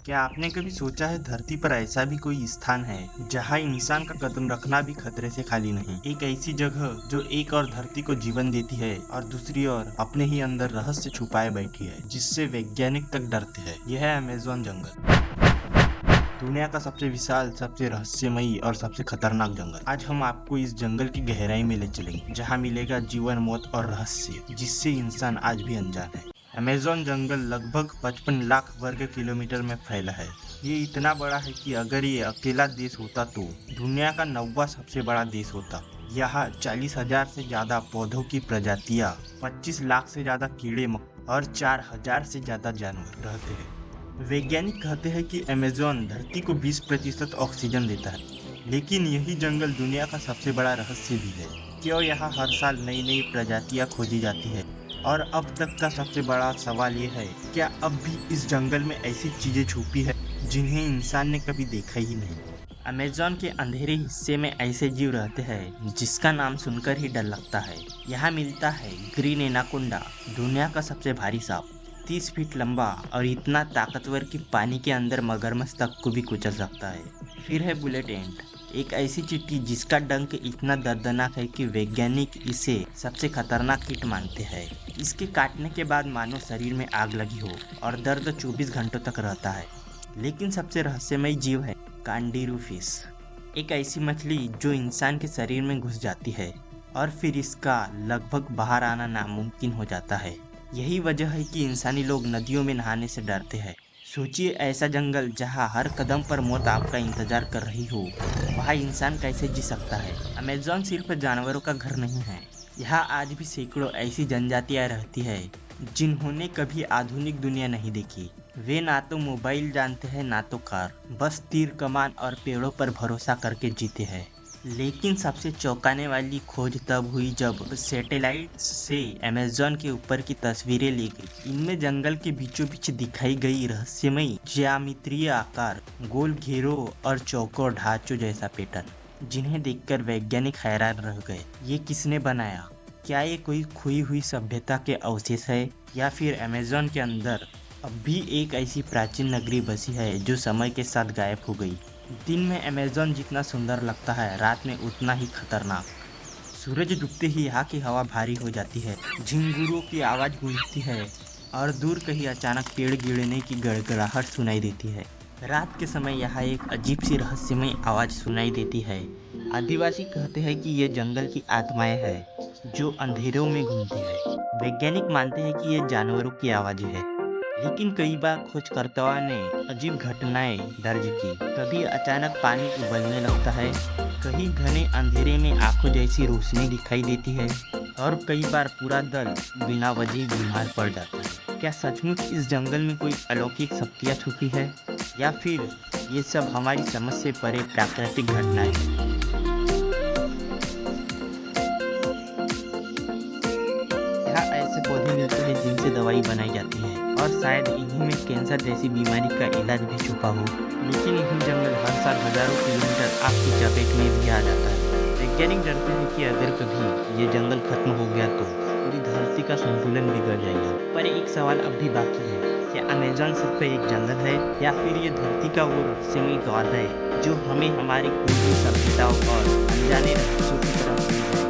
क्या आपने कभी सोचा है धरती पर ऐसा भी कोई स्थान है जहां इंसान का कदम रखना भी खतरे से खाली नहीं? एक ऐसी जगह जो एक और धरती को जीवन देती है और दूसरी ओर अपने ही अंदर रहस्य छुपाए बैठी है, जिससे वैज्ञानिक तक डरते हैं। यह है अमेज़न जंगल, दुनिया का सबसे विशाल, सबसे रहस्यमयी और सबसे खतरनाक जंगल। आज हम आपको इस जंगल की गहराई में ले चलेंगे, जहां मिलेगा जीवन, मौत और रहस्य जिससे इंसान आज भी अनजान है। अमेज़न जंगल लगभग 55 लाख वर्ग किलोमीटर में फैला है। ये इतना बड़ा है कि अगर ये अकेला देश होता तो दुनिया का 9वां सबसे बड़ा देश होता। यहाँ 40,000 से ज्यादा पौधों की प्रजातियां, 25 लाख से ज्यादा कीड़े और 4,000 से ज्यादा जानवर रहते हैं। वैज्ञानिक कहते हैं कि अमेज़न धरती को 20% ऑक्सीजन देता है, लेकिन यही जंगल दुनिया का सबसे बड़ा रहस्य भी है। क्यों यहाँ हर साल नई नई प्रजातियां खोजी जाती है? और अब तक का सबसे बड़ा सवाल ये है, क्या अब भी इस जंगल में ऐसी चीजें छुपी है जिन्हें इंसान ने कभी देखा ही नहीं? अमेज़न के अंधेरे हिस्से में ऐसे जीव रहते हैं जिसका नाम सुनकर ही डर लगता है। यहाँ मिलता है ग्रीन एनाकोंडा, दुनिया का सबसे भारी सांप, 30 फीट लंबा और इतना ताकतवर कि पानी के अंदर मगरमच्छ तक को भी कुचल सकता है। फिर है बुलेट एंट, एक ऐसी चींटी जिसका डंक इतना दर्दनाक है कि वैज्ञानिक इसे सबसे खतरनाक कीट मानते हैं। इसके काटने के बाद मानो शरीर में आग लगी हो और दर्द 24 घंटों तक रहता है। लेकिन सबसे रहस्यमयी जीव है कांडीरू फिश, एक ऐसी मछली जो इंसान के शरीर में घुस जाती है और फिर इसका लगभग बाहर आना नामुमकिन हो जाता है। यही वजह है कि इंसानी लोग नदियों में नहाने से डरते हैं। सोचिए, ऐसा जंगल जहां हर कदम पर मौत आपका इंतजार कर रही हो, वहां इंसान कैसे जी सकता है? अमेज़न सिर्फ जानवरों का घर नहीं है, यहाँ आज भी सैकड़ों ऐसी जनजातियां रहती है जिन्होंने कभी आधुनिक दुनिया नहीं देखी। वे ना तो मोबाइल जानते हैं ना तो कार, बस तीर कमान और पेड़ों पर भरोसा करके जीते हैं। लेकिन सबसे चौंकाने वाली खोज तब हुई जब सैटेलाइट से अमेज़न के ऊपर की तस्वीरें ली गई। इनमें जंगल के बीचों बीच दिखाई गई रहस्यमयी ज्यामितीय आकार, गोल घेरों और चौकोर ढांचों जैसा पैटर्न, जिन्हें देखकर वैज्ञानिक हैरान रह गए। ये किसने बनाया? क्या ये कोई खोई हुई सभ्यता के अवशेष है या फिर अमेज़न के अंदर अब भी एक ऐसी प्राचीन नगरी बसी है जो समय के साथ गायब हो गई? दिन में अमेज़न जितना सुंदर लगता है, रात में उतना ही खतरनाक। सूरज डूबते ही यहाँ की हवा भारी हो जाती है, झिंगुरों की आवाज़ गूंजती है और दूर कहीं अचानक पेड़ गिरने की गड़गड़ाहट सुनाई देती है। रात के समय यहाँ एक अजीब सी रहस्यमय आवाज़ सुनाई देती है। आदिवासी कहते हैं कि ये जंगल की आत्माएं हैं जो अंधेरों में घूमती है। वैज्ञानिक मानते हैं कि ये जानवरों की आवाज़ें हैं, लेकिन कई बार खोजकर्ताओं ने अजीब घटनाएं दर्ज की। कभी अचानक पानी उबलने लगता है, कहीं घने अंधेरे में आंखों जैसी रोशनी दिखाई देती है और कई बार पूरा दल बिना वजह बीमार पड़ जाता है। क्या सचमुच इस जंगल में कोई अलौकिक शक्तियाँ छुपी है या फिर ये सब हमारी समझ से परे प्राकृतिक घटनाएं हैं? यहाँ ऐसे पौधे मिलते हैं जिनसे दवाई बनाई जाती है और शायद इन्हीं में कैंसर जैसी बीमारी का इलाज भी छुपा हो। लेकिन यही जंगल हर साल हजारों किलोमीटर आपकी चपेट में भी आ जाता है। वैज्ञानिक डरते हैं कि अगर कभी ये जंगल खत्म हो गया तो पूरी धरती का संतुलन बिगड़ जाएगा। पर एक सवाल अब भी बाकी है, क्या अमेज़न सिर्फ एक जंगल है या फिर ये धरती का वो रहस्यमयी द्वार है जो हमें हमारी पूरी सभ्यताओं और अनजाने रहस्यों की तरफ ले जाए?